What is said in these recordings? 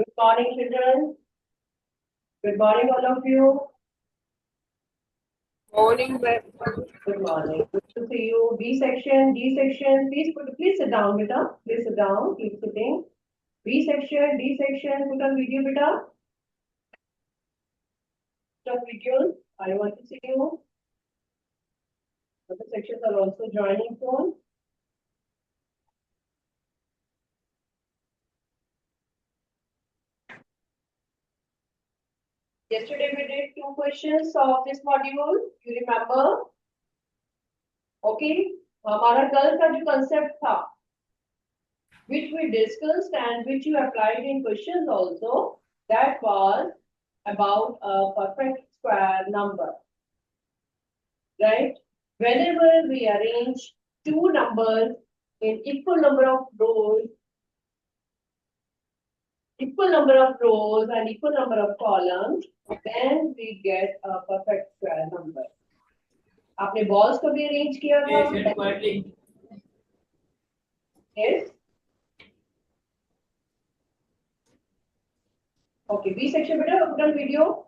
Good morning, children. Good morning, all of you. Morning, ma'am. Good morning. Good to see you. B section, D section. Please sit down, beta. Please sit down. Keep sitting. B section, D section. Put on video, beta. Put on video. I want to see you. Other sections are also joining soon. Yesterday we did 2 questions of this module. You remember? Okay. हमारा कल का जो concept था, which we discussed and which you applied in questions also, that was about a perfect square number, right? Whenever we arrange two numbers in equal number of rows and equal number of columns, then we get a perfect square number. आपने balls को भी arrange किया था? Yes. Okay, B section बेटा, put on video.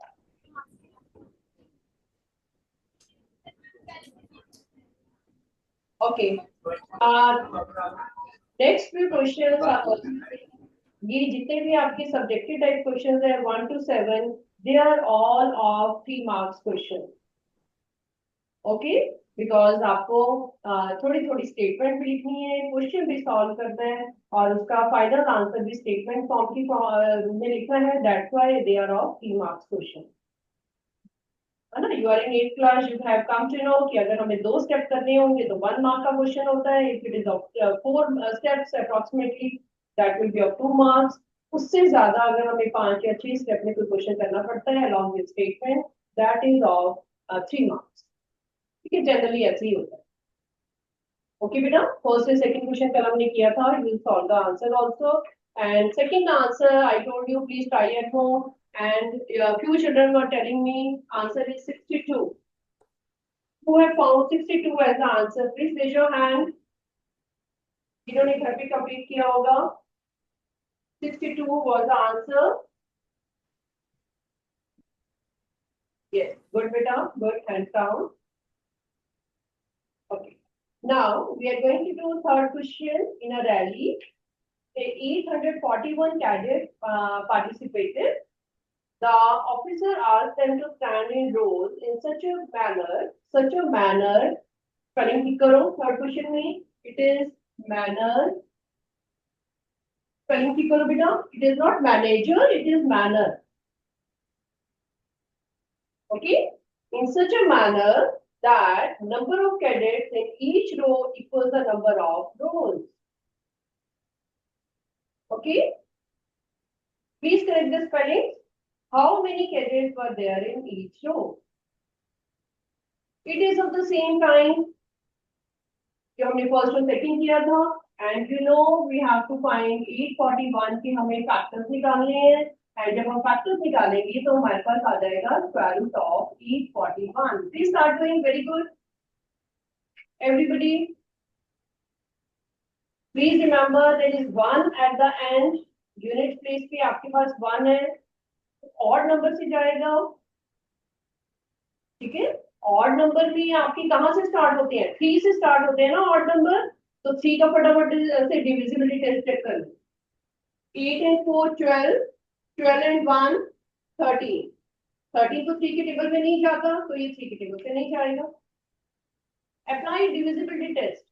Okay. Next few questions are ये जितने भी आपके subjective type questions है 1 to 7, they are all of 3 marks question. Okay, because आपको थोड़ी थोड़ी statement भी लिखनी है, question भी solve करना है और उसका final answer भी statement form की में लिखना है. That's why they are of 3 marks question. है ना? You are in 8th class, you have come to know कि अगर हमें 2 स्टेप करने होंगे तो 1 mark का क्वेश्चन होता है. If it is of 4 steps approximately, that will be of 2 marks. उससे ज्यादा अगर हमें 5 या 6 स्टेप में कोई क्वेश्चन करना पड़ता है along with statement, that is of 3 marks. ठीक है, जनरली ऐसे ही होता है. ओके बेटा, फर्स्ट एंड सेकंड क्वेश्चन कल हमने किया था. You will solve the answer also. And second answer I told you please try at home. And few children were telling me answer is 62. Who have found 62 as the answer? Please raise your hand. जिन्होंने घर पे complete किया होगा. 62 was the answer. Yes, good beta, good, hands down. Okay. Now we are going to do third question in a rally. 841 cadets participated. The officer asked them to stand in rows in such a manner. Spelling ठीक करो. Third question में it is manner. Spelling ठीक करो बेटा. It is not manager, it is manner. Okay. In such a manner that number of cadets in each row equals the number of rows. Okay. Please correct the spelling. How many cadets were there in each row? It is of the same kind. जो हमने first और second किया था. And you know we have to find 841 के हमें factors निकालने हैं. And जब हम factors निकालेंगे तो हमारे पास आ जाएगा square root of 841. Please start doing. Very good. Everybody. Please remember there is 1 at the end. Unit place पे आपके पास 1 है. ऑड नंबर से जाएगा. ठीक है, ऑड नंबर भी आपकी कहां से स्टार्ट होते हैं? 3 से स्टार्ट होते हैं ना ऑड नंबर. तो 3 का फटाफट से डिविजिबिलिटी टेस्ट चेक कर लो. 8 and 4 12, 12 and 1 13. 13 तो 3 के टेबल में नहीं जाता, तो ये 3 के टेबल से नहीं जाएगा. Apply divisibility test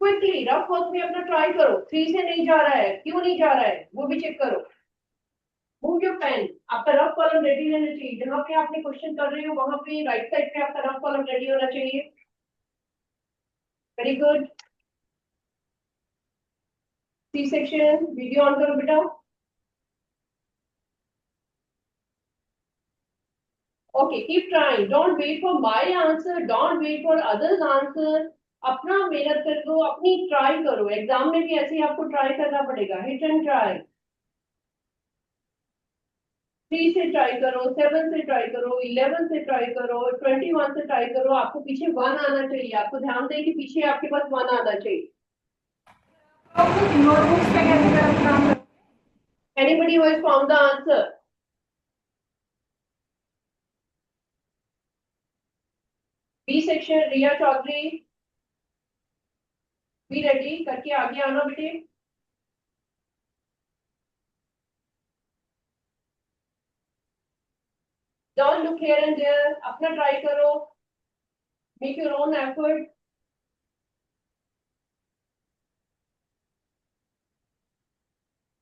quickly. Rough work में अपना ट्राई करो. 3 से नहीं जा रहा है, क्यों नहीं जा रहा है वो भी चेक करो. Move your pen. आपका रफ कॉलम रेडी रहना चाहिए. जहां पे आपने क्वेश्चन कर रहे हो वहां पे राइट साइड पे आपका रफ कॉलम रेडी होना चाहिए. Very good. C section video on करो बेटा. Okay, keep trying. Don't wait for my answer, don't wait for others answer. अपना मेहनत कर लो, अपनी ट्राई करो. एग्जाम में भी ऐसे ही आपको ट्राई करना पड़ेगा. Hit and try. 3 से ट्राई करो, 7 से ट्राई करो, 11 से ट्राई करो, 21 से ट्राई करो. आपको पीछे 1 आना चाहिए. आपको ध्यान दें कि पीछे आपके पास 1 आना चाहिए. Anybody who has found the answer? B section, Riya Chaudhary. Be ready, करके आगे आना बेटे. Don't look here and there. अपना try करो. Make your own effort.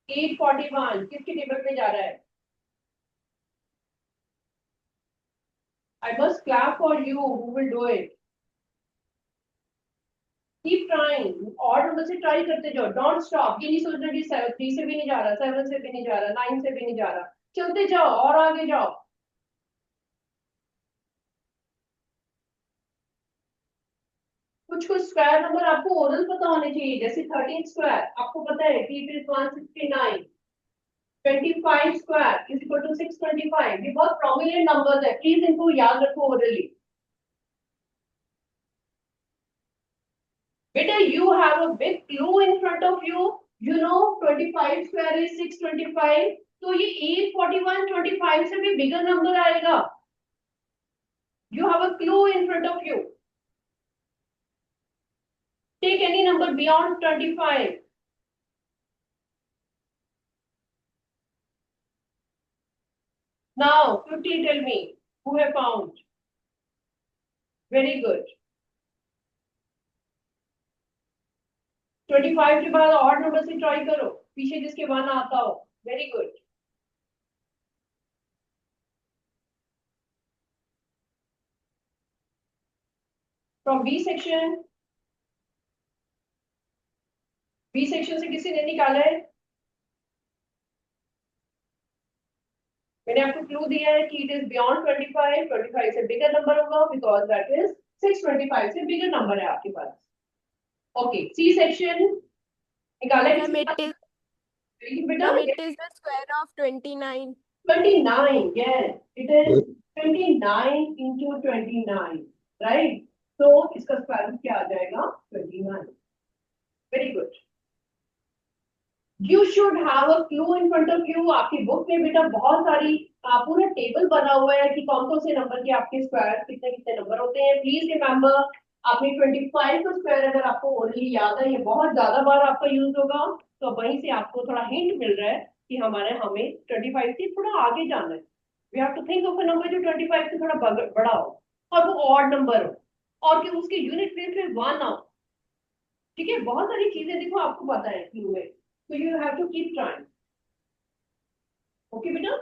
841 किसके टेबल पे जा रहा है? I must clap for you who will do it. Keep trying. और नंबर से ट्राई करते जाओ. Don't stop. ये नहीं सोचना कि 3 से भी नहीं जा रहा, 7 से भी नहीं जा रहा, 9 से भी नहीं जा रहा. चलते जाओ और आगे जाओ. कुछ कुछ स्क्वायर नंबर आपको ओरल पता होने चाहिए. जैसे 13 स्क्वायर आपको पता है कि it is 169. 25 square is equal to 625. ये बहुत प्रोमिनेंट नंबर्स है. प्लीज इनको याद रखो orally. Beta, you have a big clue in front of you. You know 25 square is 625. तो ये 841 25 से भी bigger number आएगा. You have a clue in front of you. Take any number beyond 25. Now, quickly tell me who have found. Very good. 25 के बाद और number से try करो. पीछे जिसके 1 आता हो. Very good. From B section. B section से किसी ने निकाला है? मैंने आपको क्लू दिया है कि इट इज बियॉन्ड 25. 25 से बिगर नंबर होगा बिकॉज दैट इज 625 से बिगर नंबर है आपके पास. ओके. सी सेक्शन निकाला है Ma'am, किसी it is बेटा? ma'am, it is the square of 29. 29. yes, it is 29 into 29, right? तो इसका स्क्वायर रूट क्या आ जाएगा? 29. Very good. You should have a clue in front of you. आपकी बुक में बेटा बहुत सारी पूरा टेबल बना हुआ है कि कौन कौन से नंबर के आपके स्क्वायर कितने कितने नंबर होते हैं. प्लीज रिमेंबर, आपने 25 का स्क्वायर अगर आपको ओनली याद है, ये बहुत ज्यादा बार आपका यूज होगा, तो वहीं से आपको थोड़ा हिंट मिल रहा है कि हमें 25 से थोड़ा आगे जाना है. We have to think of a number जो 25 से थोड़ा बड़ा हो और वो ऑड नंबर हो और कि उसके यूनिट प्लेस में 1 हो. ठीक है. बहुत सारी चीजें देखो आपको पता है क्लू में. So you have to keep trying. Okay, beta?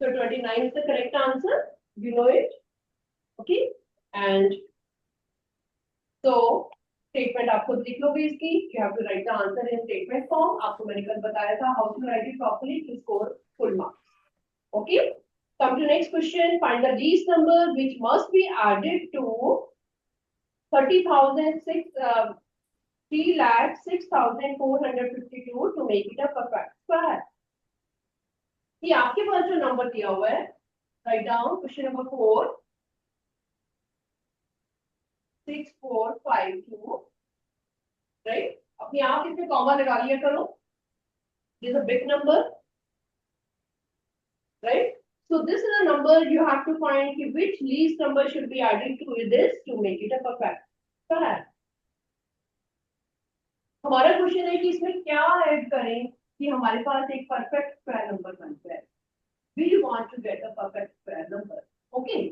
So 29 is the correct answer. You know it. Okay? And so statement आपको लिख लो भी इसकी. You have to write the answer in statement form. आपको मैंने कल बताया था how to write it properly to score full marks. Okay? Come to next question. Find the least number which must be added to 3,06,452 to make it a perfect square. ये आपके पास जो number दिया हुआ है, write down question number 4 6452, right. अपने आप इसमें comma लगा लिया करो. This is a big number, right. So this is a number you have to find कि which least number should be added to this to make it a perfect square. हमारा question है कि इसमें क्या add करें कि हमारे पास एक परफेक्ट स्क्वायर नंबर बन जाए. We want to get a perfect square number. Okay?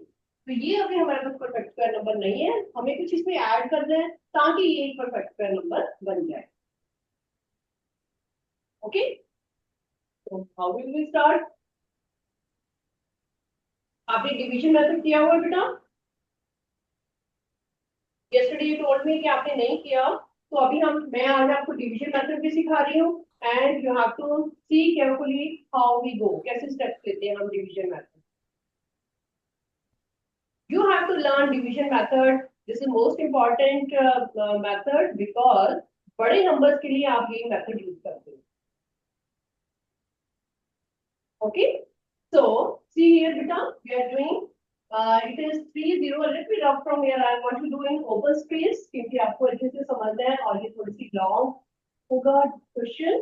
तो ये अभी हमारे पास परफेक्ट स्क्वायर नंबर नहीं है, हमें कुछ इसमें ऐड करना है ताकि ये एक परफेक्ट स्क्वायर नंबर बन जाए. ओके. तो हाउ विल वी स्टार्ट? आपने डिवीजन मेथड किया हुआ है बेटा? यस्टरडे यू टोल्ड मी कि आपने नहीं किया, तो अभी मैं आज आपको डिवीजन मेथड भी सिखा रही हूँ. And you have to see carefully how we go. कैसे स्टेप्स लेते हैं हम division method. You have to learn division method. This is most important method because बड़े numbers के लिए आप ये method use करते हैं. Okay. So see here, beta, we are doing. It is 30. A little bit rough from here. I want to do in open space क्योंकि आपको अच्छे से समझना है और ये थोड़ी सी long होगा question.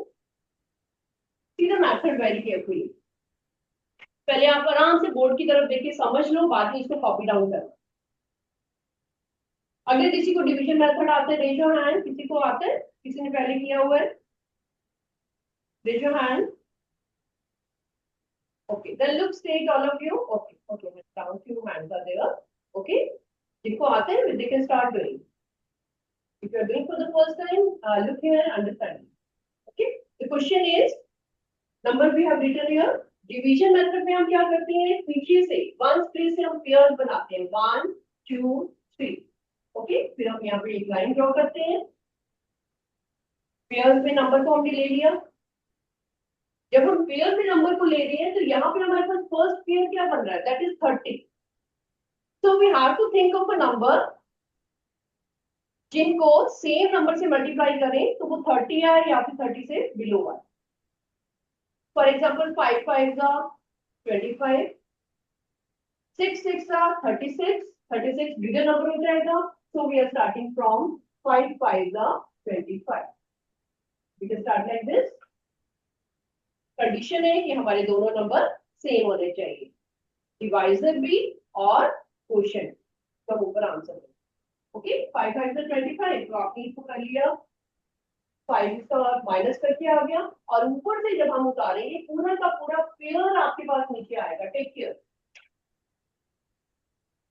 See the method very carefully. पहले आप आराम से बोर्ड की तरफ देखिए, समझ लो, बाद में इसको कॉपी डाउन करो। अगर किसी को डिवीजन मेथड आता है, रेज योर हैंड। किसी को आता है, किसी ने पहले किया हुआ है, raise your hand. Okay, then look straight, all of you. Okay, okay, let's count few hands are there. Okay, जिनको आते हैं, they can start doing. If you are doing for the first time, look here and understand. Okay, the question is, number we have written here. Division method में हम क्या करते हैं? पीछे से वन स्पेस से हम पेयर्स बनाते हैं, 1 2 3. ओके, फिर हम यहाँ पे एक लाइन ड्रॉ करते हैं। पेयर्स में नंबर को हमने ले लिया। जब हम पेयर में नंबर को ले रहे हैं तो यहाँ पे हमारे पास फर्स्ट पेयर क्या बन रहा है? That is 30. So we have to think of a number जिनको सेम नंबर से मल्टीप्लाई करें तो वो 30 आए या फिर 30 से बिलो आए। फॉर एग्जाम्पल 5 5 का 25, 6 6 का 36, 36 बिगर नंबर हो जाएगा। So we are starting from 5 5 का 25। We can start like this. Condition है कि हमारे दोनों नंबर सेम होने चाहिए, डिवाइजर भी और क्वोशिएंट का ऊपर आंसर है। ओके, 5 5 का 25, तो आपने इसको कर लिया, 5 इसका माइनस करके आ गया, और ऊपर से जब हम उतारेंगे पूरा का पूरा पेयर आपके पास नीचे आएगा। टेक केयर,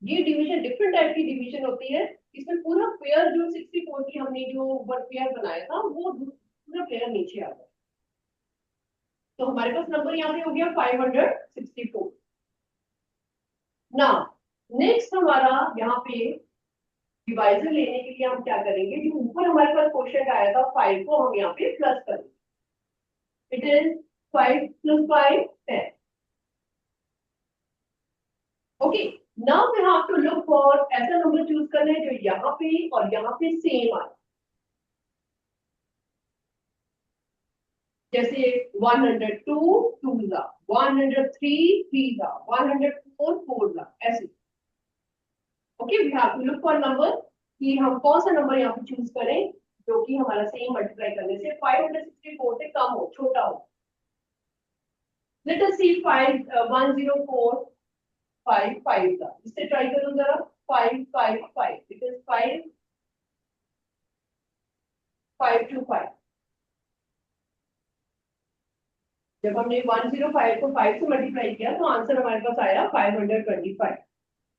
ये डिवीजन डिफरेंट टाइप की डिवीजन होती है। इसमें पूरा पेयर जो 64 की हमने जो वन पेयर बनाया था वो पूरा पेयर नीचे आ गया। तो हमारे पास नंबर यहाँ पे हो गया 564। नाउ नेक्स्ट हमारा यहाँ पे डिवाइजर लेने के लिए हम क्या करेंगे, जो ऊपर हमारे पास क्वेश्चन आया था 5 को हम यहाँ पे प्लस करेंगे। It is 5 + 5 10। Okay, now we have to look for ऐसा नंबर चूज करना है जो यहाँ पे और यहाँ पे सेम आए। जैसे 102 2 ला, 103 3 ला, 104 4 ला, ऐसे। Okay, we have to look for number कि हम कौन सा नंबर यहाँ पे चूज करें जो कि हमारा सेम मल्टीप्लाई करने से 564 से कम हो, छोटा हो। लेट अस सी 104 5 5 का, इससे ट्राई करो जरा। 5 5 5, बिकॉज 5 5 2 5। जब हमने 105 को 5 से मल्टीप्लाई किया तो आंसर हमारे पास आया 525।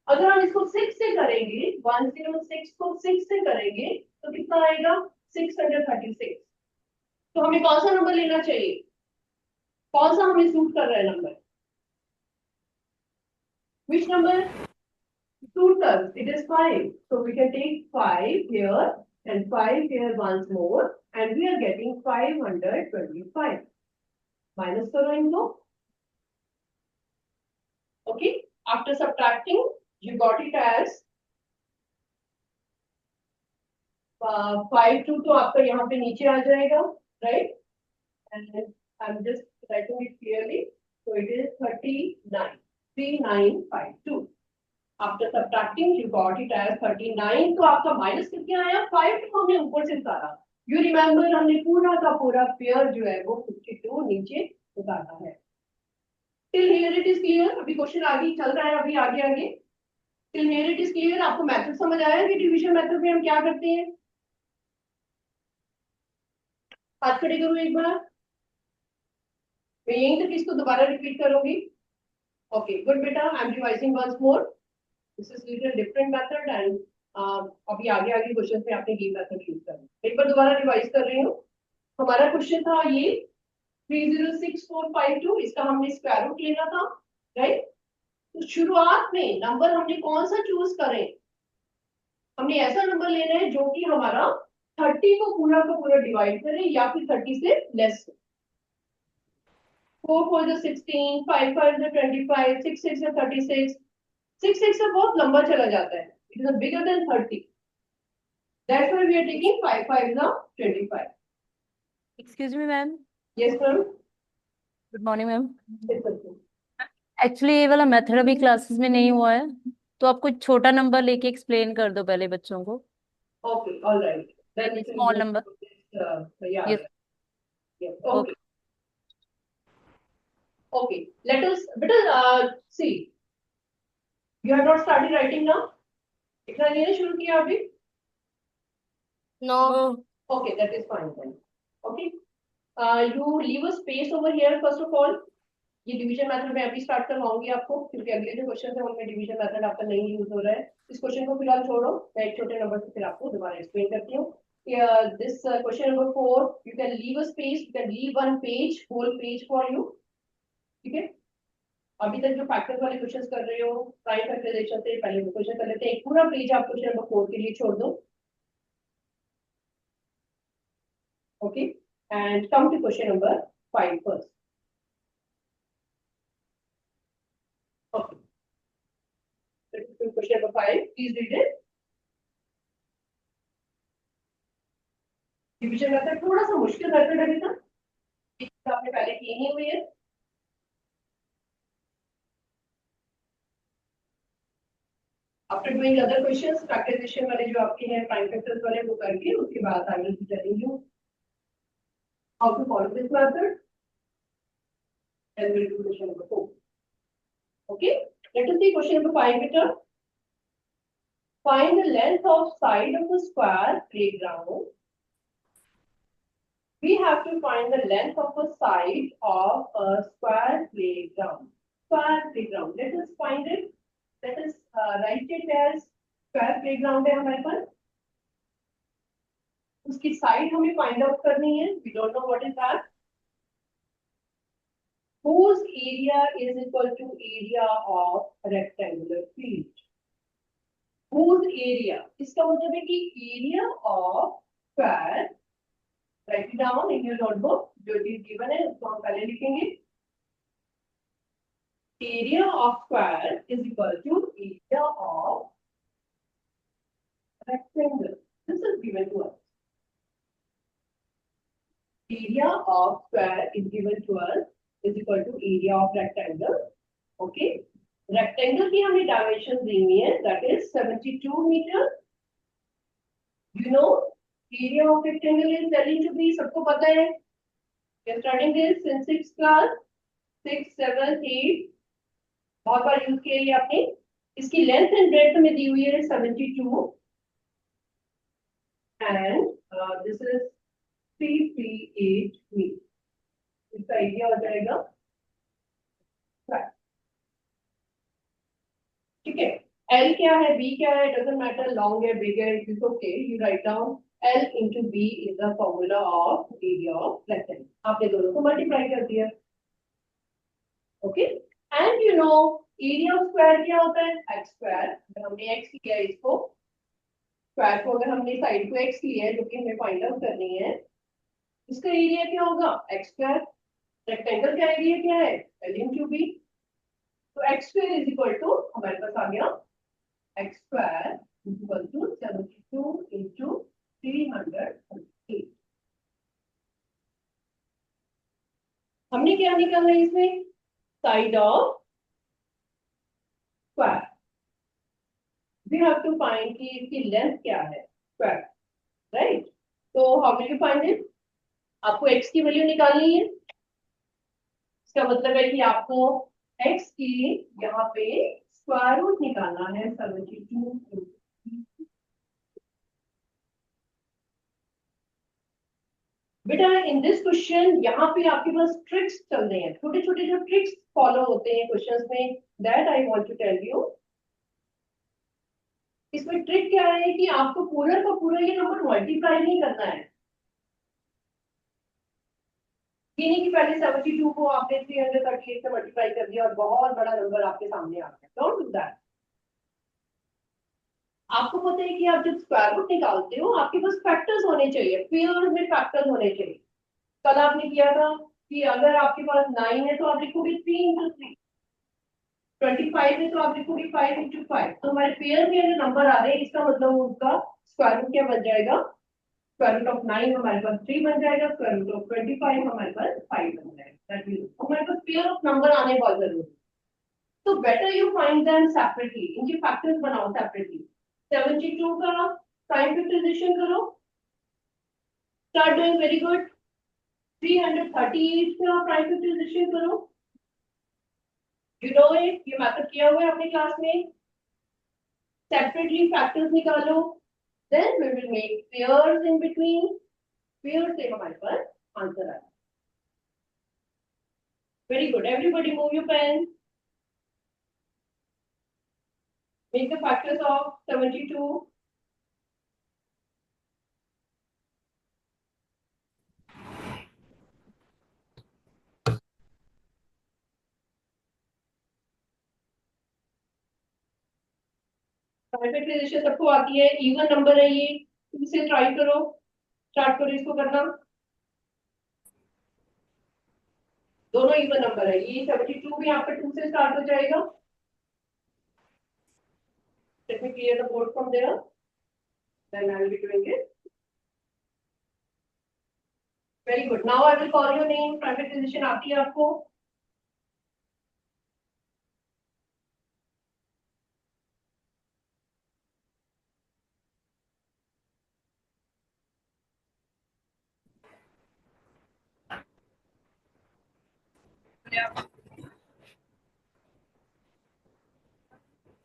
अगर हम इसको 6 से करेंगे, 106 को 6 से करेंगे तो कितना आएगा? 636। तो हमें कौन सा नंबर लेना चाहिए? कौन सा हमें सूट कर रहा है number? Which number suits us? It is 5. So we can take 5 here and 5 here once more, and we are getting 525. Minus करो इनको। Okay, after subtracting you got it as 5 2, तो आपका यहाँ पे नीचे आ जाएगा, right? And I'm just writing it clearly. So it is 39 3952. After subtracting you got it as 39, तो आपका माइनस कितने आया? 5 तो हमने ऊपर से उतारा। यू रिमेम्बर हमने पूरा का पूरा पेयर जो है वो 52 नीचे उतारा है। Till here it is clear. अभी क्वेश्चन आगे चल रहा है, अभी आगे आगे। Till here it is clear. आपको मेथड समझ आया कि डिवीजन मेथड में हम क्या करते हैं? हाथ खड़े करो एक बार। मैं यहीं तक इसको दोबारा रिपीट करूंगी। ओके गुड बेटा, I am revising once more. This is little different method and अभी आगे आगे क्वेश्चन में आपने ये मेथड यूज करना। एक बार दोबारा रिवाइज कर रही हूँ। हमारा क्वेश्चन था ये 306452, इसका हमने स्क्वायर रूट लेना था, राइट? तो शुरुआत में नंबर हमने कौन सा चूज करें? हमने ऐसा नंबर लेना है जो कि हमारा 30 को पूरा का पूरा डिवाइड करे या फिर 30 से लेस हो। 4 4 is 16, 5 5 is 25, 6 6 is 36। 6 6 से बहुत लंबा चला जाता है। It is bigger than 30. That's why we are taking 5 5 is 25. Excuse me ma'am. Yes, ma'am. Good morning ma'am. Yes, ma'am. Actually ये वाला मेथड अभी क्लासेस में नहीं हुआ है, तो आप कुछ छोटा नंबर लेके एक्सप्लेन कर दो पहले बच्चों को। Okay, all right. Then we can small go number. to this, yeah, yes. yeah. Okay. Okay, let us, see, you have not started writing now? लिखना नहीं है शुरू किया अभी? No. Okay, that is fine then. Okay, you leave a space over here first of all. ये division method मैं अभी start करवाऊंगी आपको, क्योंकि अगले जो क्वेश्चन है उनमें डिवीजन मेथड आपका नहीं यूज हो रहा है। इस क्वेश्चन को फिलहाल छोड़ो, मैं एक छोटे नंबर से फिर आपको दोबारा एक्सप्लेन करती हूँ। This question number 4, you can leave a space, you can leave one page, whole page for you. ठीक है, अभी तक जो फैक्टर्स वाले क्वेश्चंस कर रहे हो प्राइम फैक्टराइजेशन से पहले क्वेश्चन कर लेते हैं। एक पूरा पेज आप क्वेश्चन नंबर 4 के लिए छोड़ दो। Okay, and come to question number 5 first. Okay, question number 5, please read it. Division method थोड़ा सा मुश्किल मेथड है बेटा, आपने पहले की नहीं हुई है। After doing other questions, factorisation वाले जो आपके हैं प्राइम फैक्टर्स वाले वो करके उसके बाद I will be telling you how to follow this method and will do question number 4। Okay, let us see question number 5 बेटा। Find the length of side of a square playground. We have to find the length of a side of a square playground. Square playground. Let us find it. Let us write it as square playground है हमारे पास। उसकी side हमें find out करनी है। We don't know what is that. Whose area is equal to area of rectangular field. Whose area, इसका मतलब है कि area of square, write it down in your notebook, जो चीज given है उसको हम पहले लिखेंगे। Area of square is equal to area of rectangle. This is given to us. Area of square is given to us is equal to area of rectangle. Okay. Rectangle की हमें dimensions दी हुई है, that is 72 meter. You know, area of rectangle is telling to be, सबको पता है। We are studying this in 6th class, 6, 7, 8, बहुत बार use किया ये आपने। इसकी लेंथ एंड ब्रेड्थ में दी हुई है 72 एंड दिस इज 338 मीटर। इसका एरिया हो जाएगा, ठीक है। L क्या है, B क्या है, डजंट मैटर, लॉन्ग है, बिग है, it's okay, you write down L into B is the formula of area of rectangle. आपने दोनों को मल्टीप्लाई कर दिया, okay. And you know area of square क्या होता है, x स्क्वायर। अगर हमने x लिया है, इसको स्क्वायर को अगर हमने साइड को x लिया है जो कि हमें फाइंड आउट करनी है, इसका एरिया क्या होगा, x स्क्वायर। रेक्टेंगल का एरिया क्या है, L into B। तो x square is equal to, हमारे पास आ गया x square is equal to 72 into 338। हमने क्या निकालना है इसमें, side of square. We have to find कि इसकी लेंथ क्या है, स्क्वायर, राइट। तो how will you find it, आपको x की वैल्यू निकालनी है। इसका मतलब है कि आपको x की यहाँ पे स्क्वायर रूट निकालना है 72। बेटा इन दिस क्वेश्चन यहाँ पे आपके पास ट्रिक्स चल रहे हैं, छोटे छोटे जो ट्रिक्स फॉलो होते हैं क्वेश्चंस में, that I want to tell you. इसमें ट्रिक क्या है कि आपको पूरा का पूरा ये नंबर मल्टीप्लाई नहीं करना है। ये नहीं कि पहले 72 को आपने 338 से मल्टीप्लाई कर दिया और बहुत बड़ा नंबर आपके सामने आ गया, डोंट डू दैट। आपको पता है कि आप जब स्क्वायर रूट निकालते हो आपके पास फैक्टर्स होने चाहिए, पेयर में फैक्टर्स होने चाहिए। कल आपने किया था कि अगर आपके पास 9 है तो आप लिखोगे 3 into 3, 25 है तो आप लिखोगे 5 into 5। तो हमारे पेयर में अगर नंबर आ रहे हैं इसका मतलब उसका स्क्वायर रूट क्या बन जाएगा, स्क्वायर रूट ऑफ 9 हमारे पास 3 बन जाएगा, स्क्वायर रूट ऑफ 25 हमारे पास 5 बन जाएगा। दैट मींस हमारे पास पेयर ऑफ नंबर आने बहुत जरूरी है। तो better you find them separately, इनके फैक्टर्स बनाओ सेपरेटली। 72 का प्राइम फैक्टराइजेशन करो, स्टार्ट डूइंग वेरी गुड। 338 का प्राइम फैक्टराइजेशन करो, यू नो इट, ये मेथड किया हुआ है अपनी क्लास में. सेपरेटली फैक्टर्स निकालो, then we will make pairs in between. Pair से हमारे पास आंसर आया. Very good, everybody move your pen. Make the factors of 72. Factorisation सबको आती है, इवन नंबर है ये, इसे ट्राई करो, स्टार्ट करो इसको करना. दोनों इवन नंबर है, ये 72 भी यहाँ पे 2 से स्टार्ट हो जाएगा. Let me clear the board from there, then I will be doing it. Very good, now I will call your name. Factorisation आती है आपको?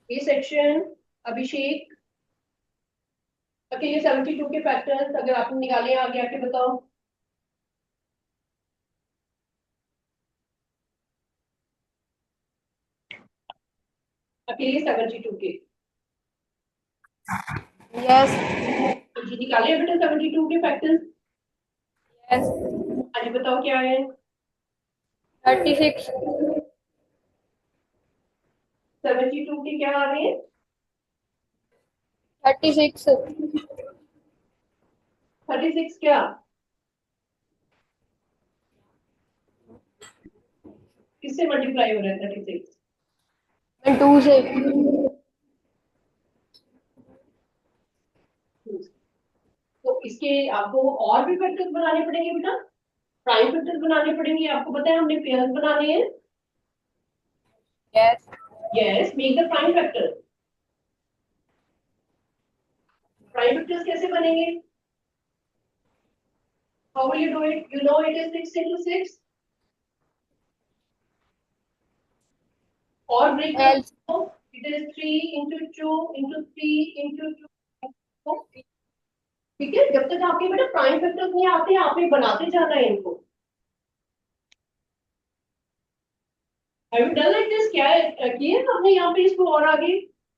ये सेक्शन अभिषेक. ओके, ये 72 के फैक्टर्स अगर आपने निकाले आगे आके बताओ. अकेले 72 के Yes. जी निकाले बेटा 72 के फैक्टर्स. Yes. आज बताओ क्या है. 36. 72 के क्या आ रहे हैं? 36. 36 क्या? किससे मल्टीप्लाई हो रहा है 36? 2 से. तो इसके आपको और भी फैक्टर्स बनाने पड़ेंगे बेटा. प्राइम फैक्टर्स बनाने पड़ेंगे. आपको पता है हमने पेयर्स बनाने हैं. Yes. Yes, make the prime factor. Prime factors कैसे बनेंगे? How will you do it? You know it is 6 into 6. और break Else. It is 3 into 2 into 3 into 2. ठीक है, जब तक आपके बेटा प्राइम फैक्टर्स नहीं आते आपने बनाते जाना है इनको. Have you done like this? क्या है किए हमने यहाँ पे इसको और आगे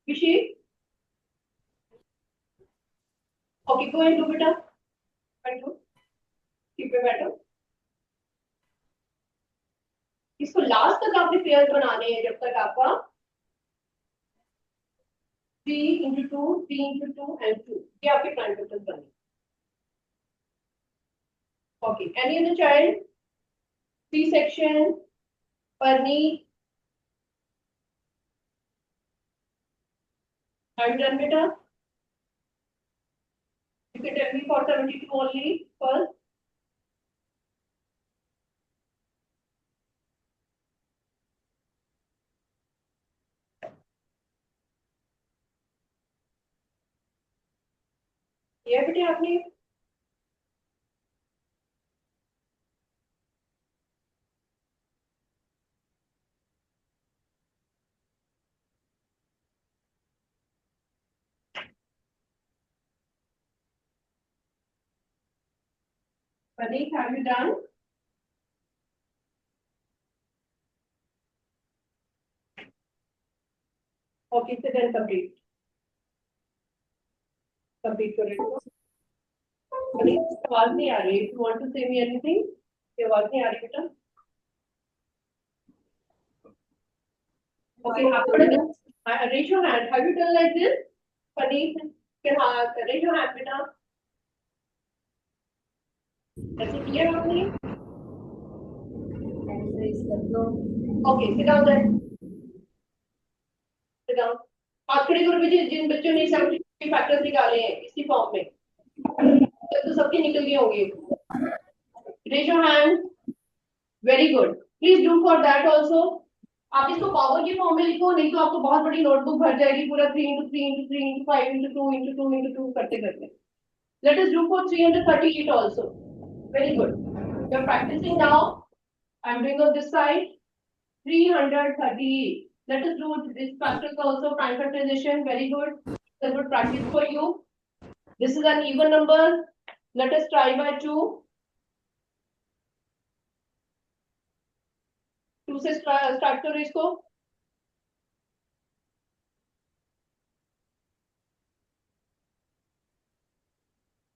विषय. ओके, गो एंड डू बेटा. बैठो, ठीक है बैठो. इसको लास्ट तक आपने पेयर बनाने हैं जब तक आपका 3 into 2 3 into 2 and 2 ये आपके प्राइम फैक्टर्स बने. Okay, any other child? C section Parneet. Have you done बेटा? You can tell me for 72 only first. ये बेटे आपने Parneet, have you done? Okay, say then complete. Complete करो. परनीत आवाज नहीं आ रही. इफ यू वांट टू से मी एनीथिंग, ये आवाज नहीं आ रही बेटा. ओके, आप raise your hand. Have you done like this? Praneet, can raise your hand बेटा. ऐसे किया आपने? Okay, sit down then. Sit down. हाथ खड़े करो बच्चे जिन बच्चों ने सब फैक्टर्स निकाले हैं इसी फॉर्म में. तो सबके निकल गए होंगे. Raise your hand. Very good. Please do for that also. आप इसको पावर के फॉर्म में लिखो, नहीं तो आपको बहुत बड़ी नोटबुक भर जाएगी पूरा 3 into 3 into 3 into 5 into 2 into 2 into 2 करते करते. Let us do for 338 also. Very good. You're practicing now. I'm doing on this side. 338. Let us do this factors also, prime factorization. Very good. That's good practice for you. This is an even number. Let us try by 2. 2 से start करो इसको.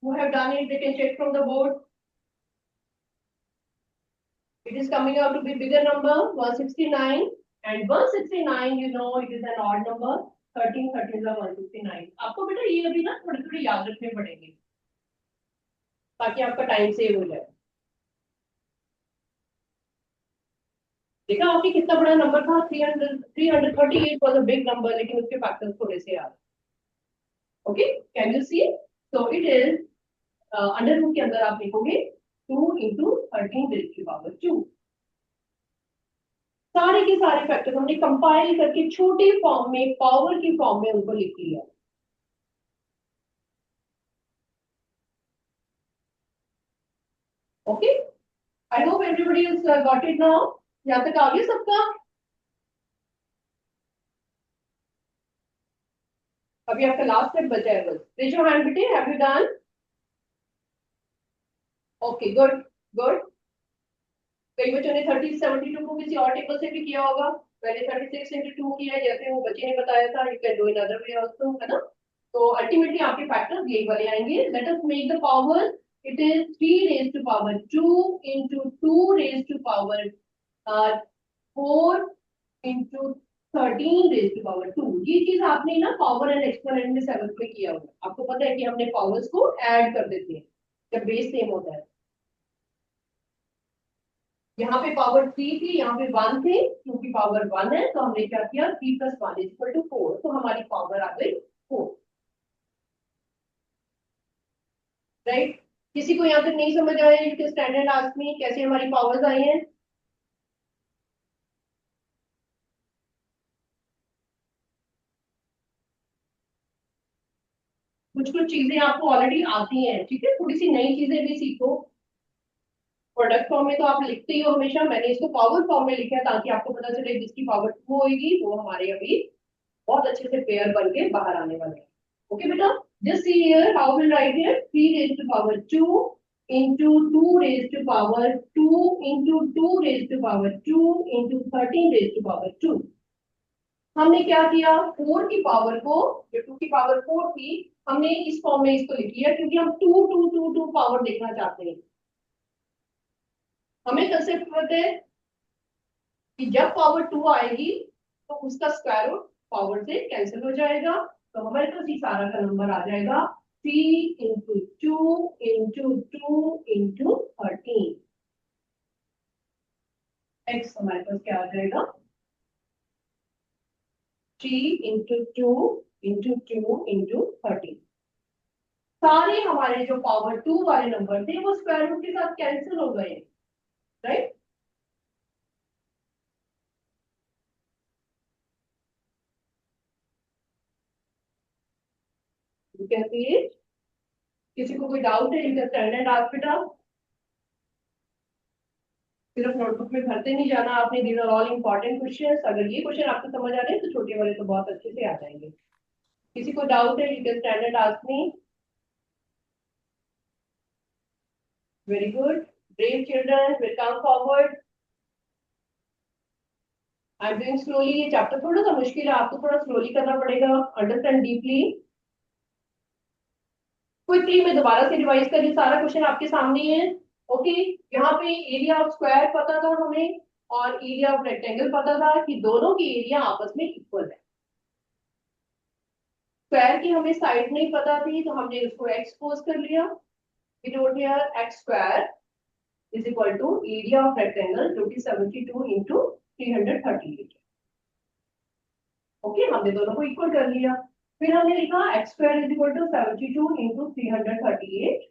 Who have done it, they can check from the board. It is coming out to be bigger number, 169. And 169, you know, it is an odd number. 13 is 169. आपको बेटा ये अभी ना थोड़े थोड़े याद रखने पड़ेंगे ताकि आपका टाइम सेव हो जाए. देखा आपके कितना बड़ा नंबर था. 338 was a big number, लेकिन उसके फैक्टर्स थोड़े से याद. Okay, can you see? So it is under root के अंदर आप लिखोगे 2 into 13 raised to power 2. सारे के सारे फैक्टर्स हमने कंपाइल करके छोटे फॉर्म में, पावर की फॉर्म में उनको लिख लिया. Okay, I hope everybody has got it now. यहां तक आ गया सबका? अभी आपका लास्ट स्टेप बचा है बस. रेज योर हैंड बेटे, have you done? Okay, good good. कई बच्चों ने 3072 को किसी और टेबल से भी किया होगा. मैंने 36 into 2 किया है, जैसे वो बच्चे ने बताया था. You can do in other way also, है ना? तो अल्टीमेटली आपके फैक्टर्स यही वाले आएंगे. Let us make the power. It is 3 raised to power 2 into 2 raised to power 4 into 13 raised to power 2. ये चीज आपने ना पावर एंड एक्सपोनेंट में 7th में किया होगा. आपको पता है कि हमने पावर्स को ऐड कर देते हैं जब बेस सेम होता है. यहाँ पे पावर 3 थी, यहाँ पे 1 थे. क्योंकि पावर 1 है तो हमने क्या किया, 3 + 1 = 4. तो हमारी पावर आ गई 4. राइट? किसी को यहाँ तक नहीं समझ आया कि स्टैंडर्ड आस्क में कैसे हमारी पावर्स आई हैं? कुछ कुछ चीजें आपको ऑलरेडी आती हैं, ठीक है. थोड़ी सी नई चीजें भी सीखो. प्रोडक्ट फॉर्म में तो आप लिखते ही हो हमेशा. मैंने इसको पावर फॉर्म में लिखा है ताकि आपको पता चले जिसकी पावर 2 होगी वो हमारे अभी बहुत अच्छे से पेयर बन के बाहर आने वाले हैं. ओके बेटा, just see here how will write here 3 raised to power 2 into 2 raised to power 2 into 2 raised to power 2 into 13 raised to power 2. हमने क्या किया, 4 की पावर को, जो 2 की पावर 4 थी, हमने इस फॉर्म में इसको लिख लिया क्योंकि हम 2 2 2 2 पावर देखना चाहते हैं. हमें कंसेप्ट पता है कि जब पावर 2 आएगी तो उसका स्क्वायर रूट पावर से कैंसिल हो जाएगा. तो हमारे पास ये सारा का नंबर आ जाएगा 3 into 2 into 2 into 13. x हमारे पास क्या आ जाएगा, 3 into 2 into 2 into 13. सारे हमारे जो पावर 2 वाले नंबर थे वो स्क्वायर रूट के साथ कैंसिल हो गए. Right? You can see it. किसी को कोई डाउट है, you can stand and ask बेटा. सिर्फ नोटबुक में भरते नहीं जाना आपने. These are all important questions. अगर ये क्वेश्चन आपको समझ आ रहे हैं तो छोटे वाले तो बहुत अच्छे से आ जाएंगे. किसी को डाउट है, you can stand and ask me. Very good. Brave children will come forward. I am doing slowly. ये चैप्टर थोड़ा सा मुश्किल है, आपको थोड़ा स्लोली करना पड़ेगा. Understand deeply. क्विकली मैं दोबारा से रिवाइज कर रही हूँ. सारा क्वेश्चन आपके सामने है. ओके, यहाँ पे एरिया ऑफ स्क्वायर पता था हमें और एरिया ऑफ रेक्टेंगल पता था कि दोनों की एरिया आपस में इक्वल है. स्क्वायर की हमें साइड नहीं पता थी तो हमने उसको एक्सपोज कर लिया. We wrote here x square is equal to area of rectangle जो कि 72 into 338. ओके, हमने दोनों को इक्वल कर लिया. फिर हमने लिखा x square is equal to 72 into 338.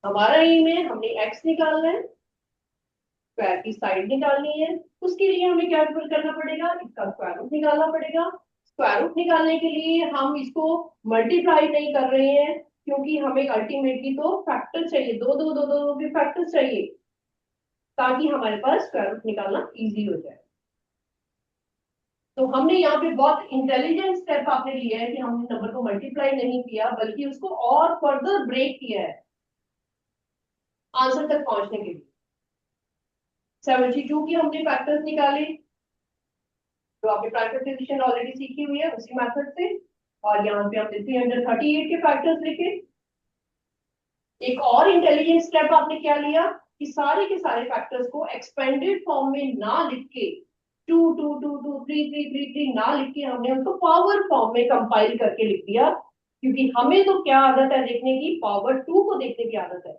हमारा एम है, हमने x निकालना है, स्क्वायर की साइड निकालनी है. उसके लिए हमें क्या करना पड़ेगा, इसका स्क्वायर रूट निकालना पड़ेगा. स्क्वायर रूट निकालने के लिए हम इसको मल्टीप्लाई नहीं कर रहे हैं क्योंकि हमें अल्टीमेटली तो फैक्टर चाहिए. दो दो दो दो के फैक्टर्स चाहिए. ताकि हमारे पास स्क्वायर रूट निकालना इजी हो जाए। तो हमने यहाँ पे बहुत इंटेलिजेंट स्टेप आपने लिया है कि हमने नंबर को मल्टीप्लाई नहीं किया बल्कि उसको और फर्दर ब्रेक किया है आंसर तक पहुंचने के लिए। 72 की हमने फैक्टर्स निकाले तो आपने प्राइम फैक्टराइजेशन ऑलरेडी सीखी हुई है उसी मेथड से, और यहाँ पे हमने 338 के फैक्टर्स लिखे। एक और इंटेलिजेंट स्टेप आपने क्या लिया कि सारे के सारे फैक्टर्स को एक्सपेंडेड फॉर्म में ना लिख के 2 2 2 2 3 3 3 3 ना लिख के हमने उनको पावर फॉर्म में कंपाइल करके लिख दिया, क्योंकि हमें तो क्या आदत है देखने की, पावर 2 को देखने की आदत है।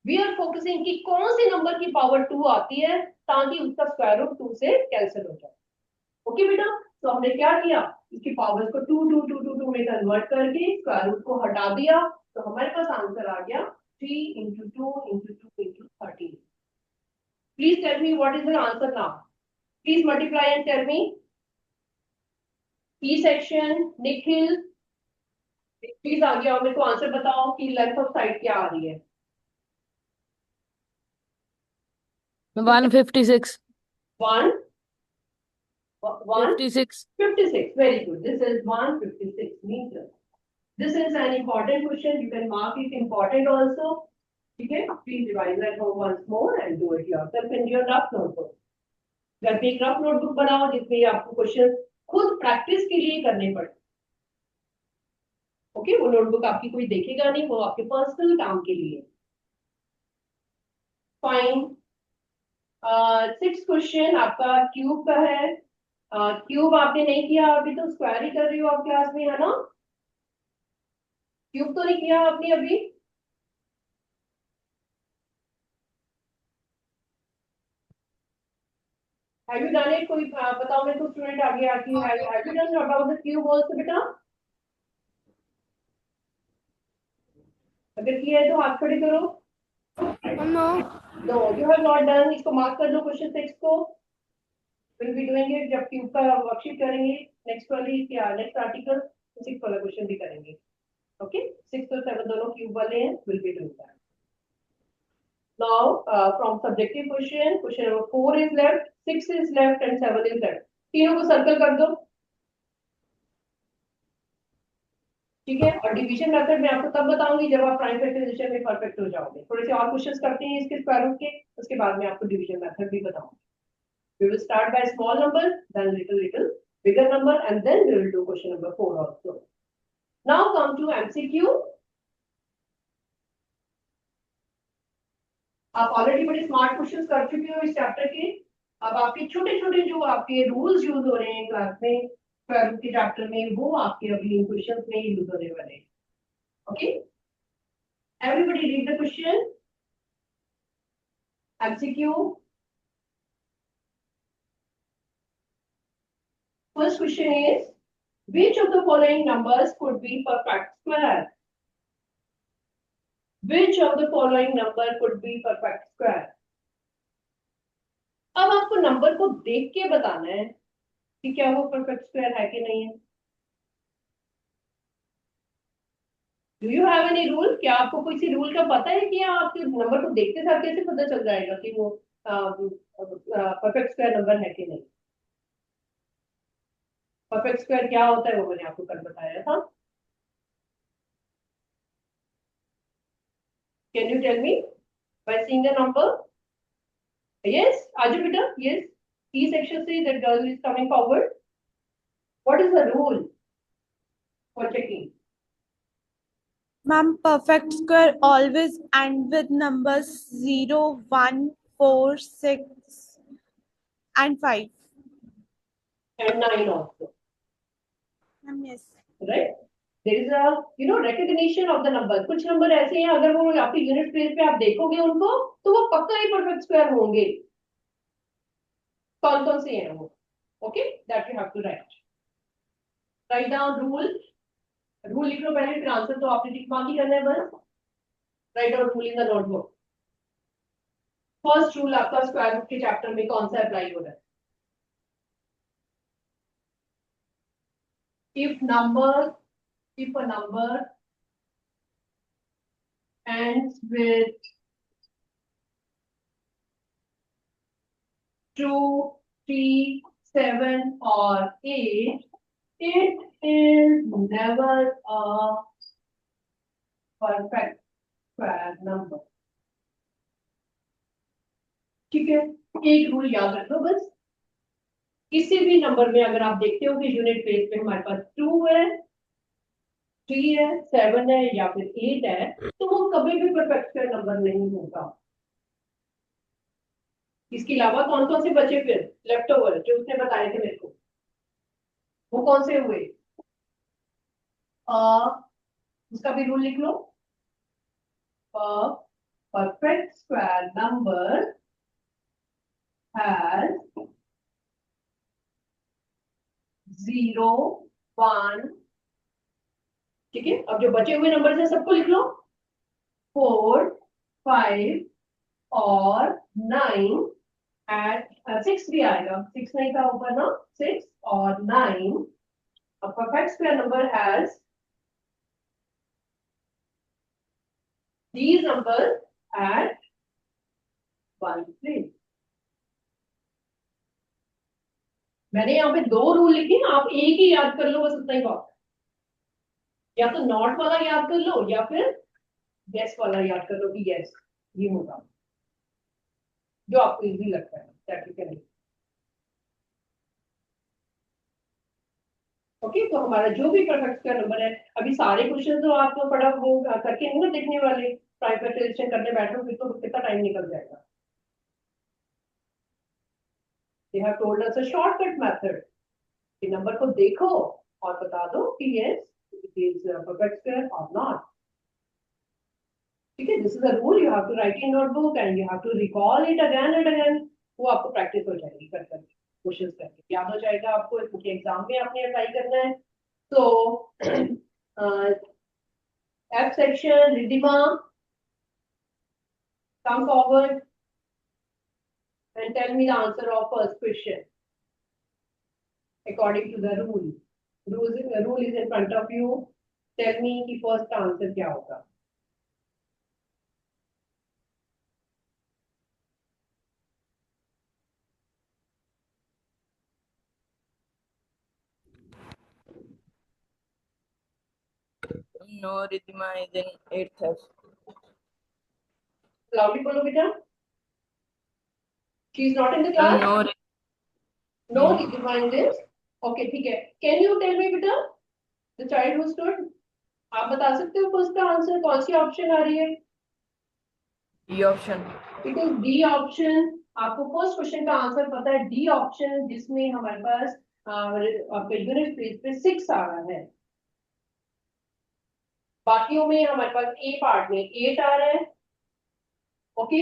वी आर फोकसिंग कि कौन से नंबर की पावर 2 आती है ताकि उसका स्क्वायर रूट 2 से कैंसिल हो जाए। ओके बेटा, तो हमने क्या किया, इसकी पावर्स को 2 2 2 2 2 में कन्वर्ट करके स्क्वायर रूट को हटा दिया, तो हमारे पास आंसर आ गया 3 into 2 into 2 into 13। Please tell me what is the answer now, please multiply and tell me. E section Nikhil please आ गया, मेरे को आंसर बताओ कि लेंथ ऑफ साइड क्या आ रही है। 156 1 1 56 56, very good, this is 156 meters। This is an important question, you can mark it important also। ठीक है, please revise at home once more and do it yourself in your rough notebook। घर पे एक rough notebook बनाओ जिसमें आपको question खुद practice के लिए करने पड़े। ओके, वो नोटबुक आपकी कोई देखेगा नहीं, वो आपके पर्सनल काम के लिए। फाइन। 6 क्वेश्चन आपका क्यूब का है। क्यूब आपने नहीं किया अभी, तो स्क्वायर ही कर रही हो आप क्लास में, है ना? क्यूब तो नहीं किया आपने अभी? Have you done it? कोई बताओ मेरे को, स्टूडेंट आगे आके have you done about the cube also बेटा? अगर किया है तो हाथ खड़े करो। No. No, you have not done। इसको मार्क कर लो क्वेश्चन 6 को। We'll be doing it जब क्यूब का वर्कशीट करेंगे नेक्स्ट वाली या नेक्स्ट आर्टिकल, 6 वाला क्वेश्चन भी करेंगे। ओके, 6 और 7 दोनों क्यूब वाले हैं, will be doing that. Now from subjective question, question number 4 is left, 6 is left and 7 is left। तीनों को सर्कल कर दो। ठीक है, और डिवीजन मेथड में आपको तब बताऊंगी जब आप प्राइम फैक्टराइजेशन में परफेक्ट हो जाओगे। थोड़े से और क्वेश्चंस करते हैं इसके स्क्वायर रूट के, उसके बाद में आपको डिवीजन मेथड भी बताऊंगी। We will start by small number, then little bigger number, and then we will do question number 4 also। Now come to MCQ। आप ऑलरेडी बड़े स्मार्ट क्वेश्चंस कर चुके हो इस चैप्टर के। अब आपके छोटे छोटे जो आपके रूल्स यूज हो रहे हैं क्लास में स्क्वायर रूट के चैप्टर में, वो आपके अभी इन क्वेश्चंस में यूज होने वाले हैं। Okay, everybody read the question. MCQ। First question is, which of the following numbers could be perfect square? Which of the following number could be perfect square? अब आपको नंबर को देख के बताना है कि क्या वो परफेक्ट स्क्वायर है कि नहीं है। Do you have any rule? क्या आपको किसी रूल का पता है कि आपके नंबर को देखते साथ कैसे पता चल जाएगा कि वो परफेक्ट स्क्वायर नंबर है कि नहीं? परफेक्ट स्क्वायर क्या होता है वो मैंने आपको कल बताया था। Can you tell me by seeing the number? Yes, Aju beta, yes. E section says that girl is coming forward. What is the rule for checking? Ma'am, perfect square always end with numbers 0, 1, 4, 6 and 5. And 9 also. Ma'am, yes. Right? There is a recognition of the number। कुछ number ऐसे हैं अगर वो आपके unit place पे आप देखोगे उनको तो वो पक्का ही परफेक्ट स्क्वायर होंगे। कौन कौन से हैं वो? Okay, that you have to write down rule. Rule लिख लो पहले, फिर आंसर तो आपने टिक मार्क ही करना है बस। Right down rule in the notebook. First rule आपका स्क्वायर रूट के चैप्टर में कौन सा अप्लाई हो रहा है? If a number ends with 2, 3, 7 or 8, it is never a perfect square number. ठीक है, एक रूल याद रखो बस, किसी भी नंबर में अगर आप देखते हो कि यूनिट प्लेस में हमारे पास 2 है, 3 है, 7 है या फिर 8 है, तो वो कभी भी परफेक्ट स्क्वायर नंबर नहीं होगा। इसके अलावा कौन कौन से बचे फिर लेफ्ट ओवर जो उसने बताए थे मेरे को, वो कौन से हुए? उसका भी रूल लिख लो। परफेक्ट स्क्वायर नंबर हैज 0, 1, ठीक है। अब जो बचे हुए नंबर है सबको लिख लो, 4, 5 और 9 एट 6 भी आएगा, 6 नहीं था ऊपर ना, 6 और 9। A perfect square number has these numbers at one place. मैंने यहाँ पे 2 रूल लिखे, आप एक ही याद कर लो, बस उतना ही बहुत। या तो नॉट वाला याद कर लो या फिर यस वाला याद कर लो कि यस ये होगा, जो आपको इजी लगता है प्रैक्टिकली। ओके, तो हमारा जो भी परफेक्ट स्क्वायर नंबर है, अभी सारे क्वेश्चन तो आप तो फटाफट वो करके नहीं ना देखने वाले, प्राइवेटाइजेशन करने बैठो फिर तो कितना टाइम निकल जाएगा। They have told us a shortcut method कि नंबर को देखो और बता दो कि yes it is perfect square or not. ठीक है, this is a rule you have to write in notebook and you have to recall it again and again. वो आपको प्रैक्टिस हो जाएगी कर करके, क्वेश्चन करके याद हो जाएगा आपको, क्योंकि एग्जाम में आपने अप्लाई करना है। तो F section, Ridhima, come forward and tell me the answer of first question according to the rule. Rule is in front of you. Tell me कि first answer क्या होगा? No, Ridhima is in 8th F. Loudly बोलो बेटा. She is not in the class. No, No, Ridhima in this. Okay, ठीक है. Can you tell me बेटा? The child who stood. आप बता सकते हो फर्स्ट का आंसर कौन सी ऑप्शन आ रही है? D option. It is D option. आपको फर्स्ट क्वेश्चन का आंसर पता है, डी ऑप्शन, जिसमें हमारे पास आपके यूनिट प्लेस पे 6 आ रहा है। बाकियों में हमारे पास ए पार्ट में 8 आ रहा है। ओके,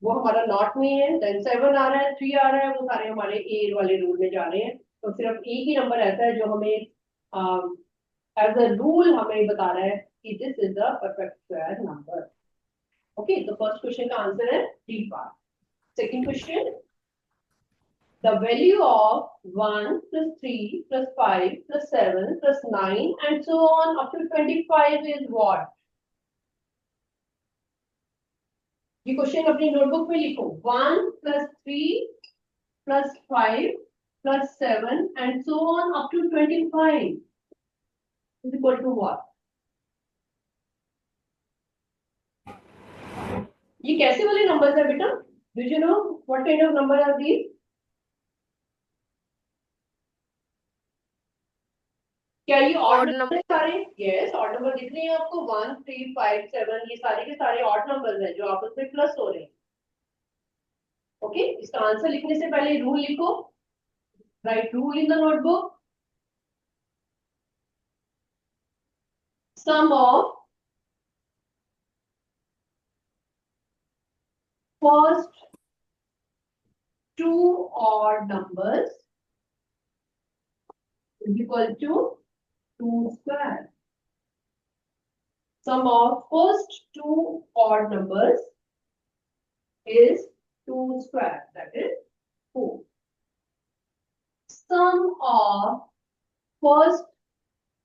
वो हमारा नॉट में है, देन 7 आ रहा है, 3 आ रहा है, वो सारे हमारे ए वाले रूल में जा रहे हैं। तो सिर्फ एक ही नंबर ऐसा है जो हमें एज अ रूल हमें बता रहा है कि this is the perfect square number. Okay, तो फर्स्ट क्वेश्चन का आंसर है D part. Second question, the value of 1 plus 3 plus 5 plus 7 plus 9 and so on up to 25 is what? ये question अपनी नोटबुक में लिखो, 1 plus 3 plus 5 plus 7 and so on up to 25 is equal to what? ये कैसे वाले numbers है बेटा? Do you know what kind of number are these? क्या ये ऑड नंबर सारे? यस, ऑड नंबर दिख रहे हैं आपको, 1 3 5 7, ये सारे के सारे ऑड नंबर्स हैं जो आपस में प्लस हो रहे हैं। ओके, इसका आंसर लिखने से पहले रूल लिखो, write rule in the notebook. Sum of first 2 odd numbers is equal to 2 square. Sum of first 2 odd numbers is 2 square, that is 4. Sum of first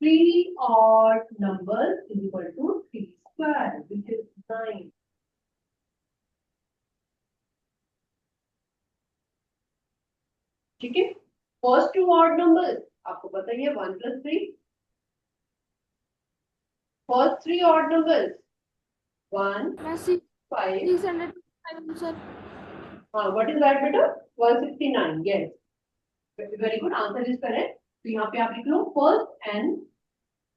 3 odd numbers is equal to 3 square, which is 9. 2 odd numbers. आपको पता ही है 1 plus 3. First 3 odd numbers. 1, 5. 605, sir. What is that बेटा? 169. Yes. Very good. Answer is correct. तो यहाँ पे आप लिख लो first n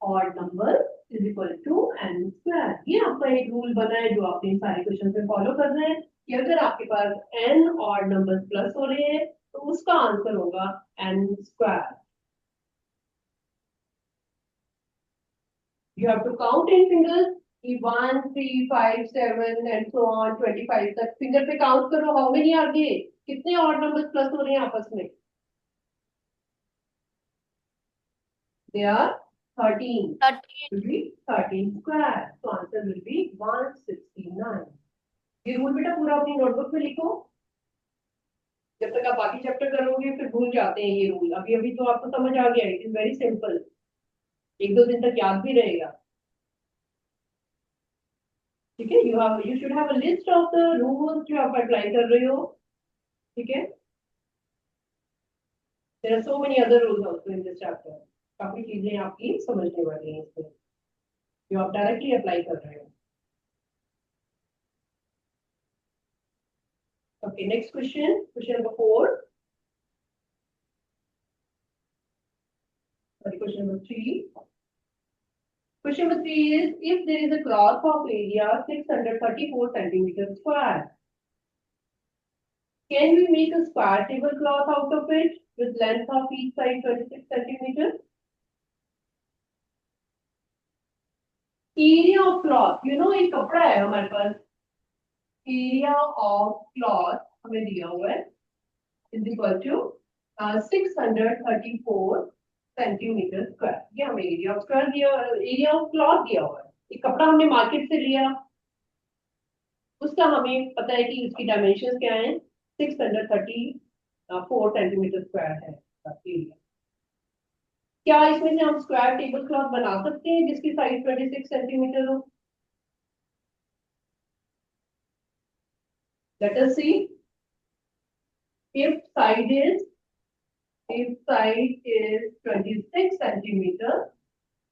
odd number is equal to n square. ये आपका एक रूल बना है जो आप इन सारे क्वेश्चन में फॉलो कर रहे हैं कि अगर आपके पास n odd numbers प्लस हो रहे हैं तो उसका आंसर होगा n square. You have to count in fingers. 1, 3, 5, 7 and so on 25 तक फिंगर पे काउंट करो. How many are they? कितने ऑड नंबर्स प्लस हो रहे हैं आपस में? They are 13. 13. Will be 13 square. So answer will be 169. ये रूल बेटा पूरा अपनी नोटबुक में लिखो. जब तक आप बाकी चैप्टर करोगे फिर भूल जाते हैं ये रूल. अभी अभी तो आपको समझ आ गया. It is very simple. 1-2 दिन तक याद भी रहेगा. ठीक है. You should have a list of the rules जो आप अप्लाई कर रहे हो. ठीक है. There are so many other rules also in this chapter. काफी चीजें आपकी समझने वाली हैं इसमें जो आप डायरेक्टली अप्लाई कर रहे हो. Okay, next question. Question number 4. Sorry, question number 3. Question number 3 is, if there is a cloth of area 634 centimeters square, can we make a square tablecloth out of it with length of each side 26 centimeters? Area of cloth, you know, एक कपड़ा है हमारे पास. Area of cloth हमें दिया हुआ है is equal to 634 centimetre square. ये हमें एरिया ऑफ स्क्वायर दिया, एरिया ऑफ क्लॉथ दिया हुआ है. एक कपड़ा हमने मार्केट से लिया, उसका हमें पता है कि उसकी डायमेंशन क्या है. 634 सेंटीमीटर स्क्वायर है एरिया. क्या इसमें से हम स्क्वायर टेबल क्लॉथ बना सकते हैं जिसकी साइज 26 सेंटीमीटर हो? Let us see. If side is 26 centimeter,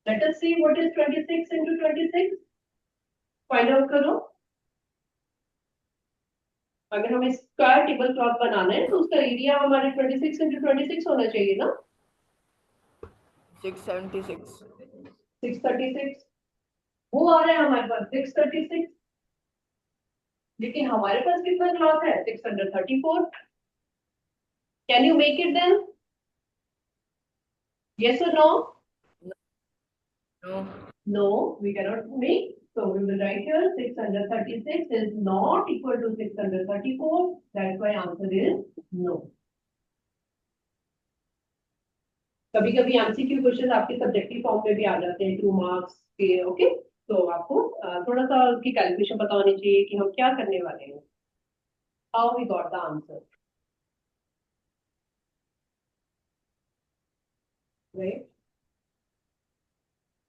let us see what is 26 into 26. Find out करो. अगर हमें स्क्वायर टेबल क्लॉथ बनाना है तो उसका एरिया हमारे 26 into 26 होना चाहिए ना. 676. 636 वो आ रहा है हमारे पास 636. लेकिन हमारे पास कितना क्लॉथ है? 634. Can you make it then? Yes or no? No. No, we cannot make. So we will write here 636 is not equal to 634. That's why answer is no. कभी कभी एमसीक्यू क्वेश्चन आपके सब्जेक्टिव फॉर्म में भी आ जाते हैं 2 marks के. Okay, तो आपको थोड़ा सा उसकी कैलकुलेशन पता होनी चाहिए कि हम क्या करने वाले हैं. How we got the answer. Right.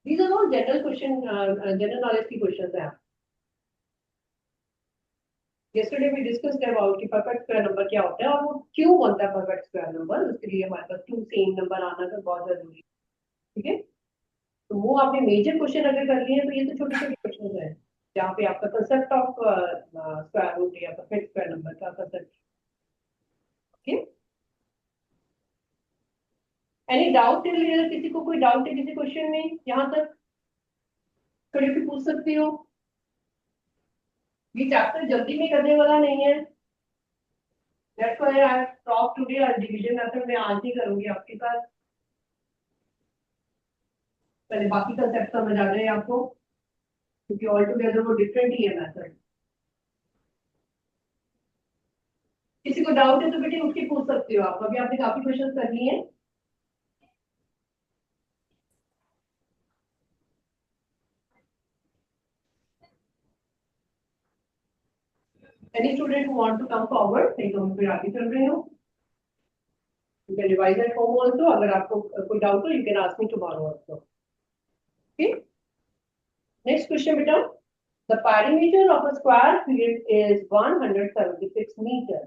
These are all general question, general knowledge की questions हैं. Yesterday we discussed about कि perfect square number क्या होता है और वो क्यों बनता है perfect square number. उसके लिए हमारे पास 2 सेम नंबर आना तो बहुत जरूरी है. ठीक है. तो वो आपने मेजर क्वेश्चन अगर कर लिए तो ये तो छोटे छोटे क्वेश्चन हैं जहाँ पे आपका कंसेप्ट ऑफ स्क्वायर रूट या परफेक्ट स्क्वायर नंबर का कंसेप्ट. ओके. एनी डाउट है? किसी को कोई डाउट है किसी क्वेश्चन में? यहाँ तक खड़े होकर पूछ सकते हो. ये चैप्टर जल्दी में करने वाला नहीं है. That's why I talk today और डिवीजन मेथड में आज ही करूंगी आपके साथ. पहले बाकी कंसेप्ट समझ आ जाए आपको क्योंकि ऑल टुगेदर वो डिफरेंट ही है मेथड. किसी को डाउट है तो बेटे उसकी पूछ सकते हो आप. अभी आपने काफी क्वेश्चन कर लिए हैं. Any student who want to come forward, नहीं तो हम फिर आगे चल रहे हो. You can revise at home also. अगर आपको कोई डाउट हो, you can ask me tomorrow also. Okay. Next question बेटा. The perimeter of a square field is 176 meter.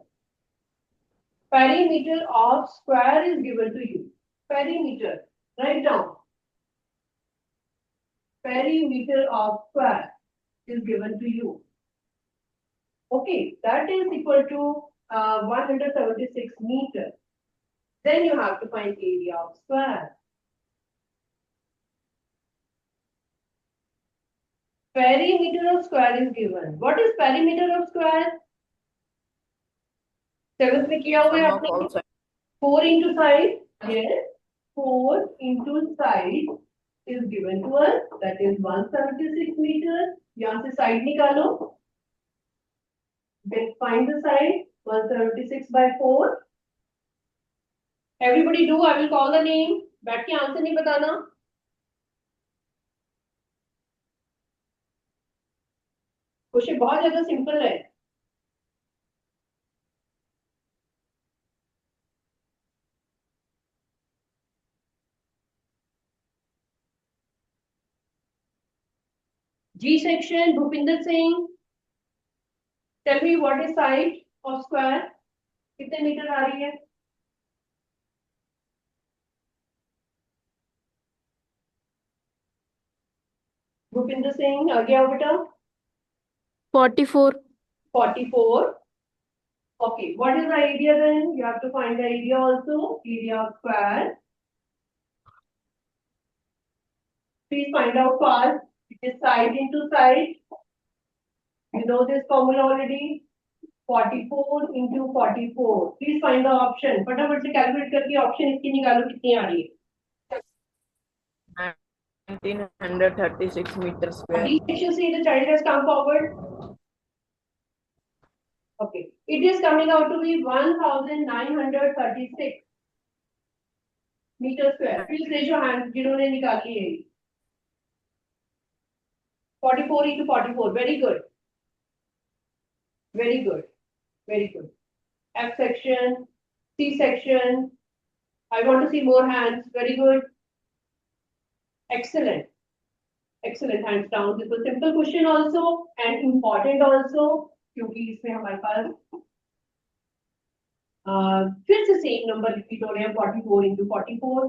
Perimeter of square is given to you. Perimeter, write down. Perimeter of square is given to you. Okay, that is equal to 176 meters. Then you have to find area of square. Perimeter of square is given. What is perimeter of square? 7th में किया हुआ है Sum of all आपने sides. 4 into side. Yes, 4 into side is given to us. That is 176 meters. यहाँ से side निकालो. Then find the side. 176 by 4. Everybody do. I will call the name. बैठ के आंसर नहीं बताना. क्वेश्चन बहुत ज्यादा सिंपल है. G section, Bhupinder Singh. Tell me what is side of square? कितने मीटर आ रही है? Bhupinder Singh, आगे आओ बेटा. 44. 44. Okay, what is the area then? You have to find the area also. Area of square. Please find out fast. It is side into side. You know this formula already. 44 into 44. Please find the option. फटाफट से calculate करके option इसकी निकालो कितनी आ रही है. 1936 meters square. Please you see the child has come forward. Okay, it is coming out to be 1936 meter square. Please raise your hand जिन्होंने निकाली है. 44 into 44. Very good. Very good. Very good. F section, C section. I want to see more hands. Very good. Excellent. Excellent. Hands down. This was simple question also and important also. क्योंकि इसमें हमारे पास फिर से same number repeat हो रहे हैं 44 into 44.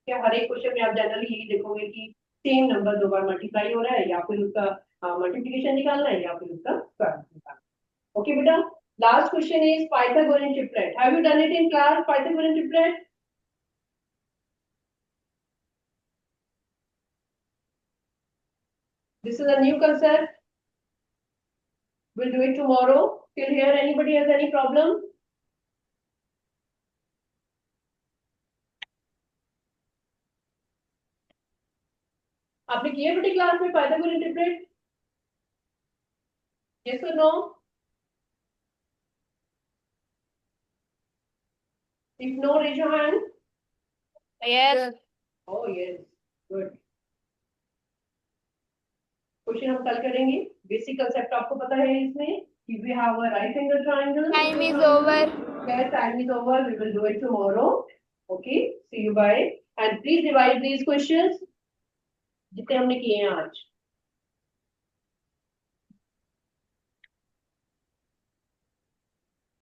क्या हर एक क्वेश्चन में आप जनरली यही देखोगे कि सेम नंबर दो बार मल्टीप्लाई हो रहा है या फिर उसका मल्टीप्लिकेशन निकालना है या फिर उसका स्क्वायर निकालना है. ओके बेटा, last question is Pythagorean triplet. Have you done it in class? Pythagorean triplet. This is a new concept. We'll do it tomorrow. Till here, anybody has any problem? आपने किया बेटे क्लास में Pythagorean triplet? Yes or no? If no, raise your hand. Yes. Oh yes, good. Question हम कल करेंगे. Basic concept आपको पता है इसमें कि we have a right angle triangle. Time is over. Yes, time is over. We will do it tomorrow. Okay, see you. Bye. And please revise these questions जितने हमने किए हैं आज.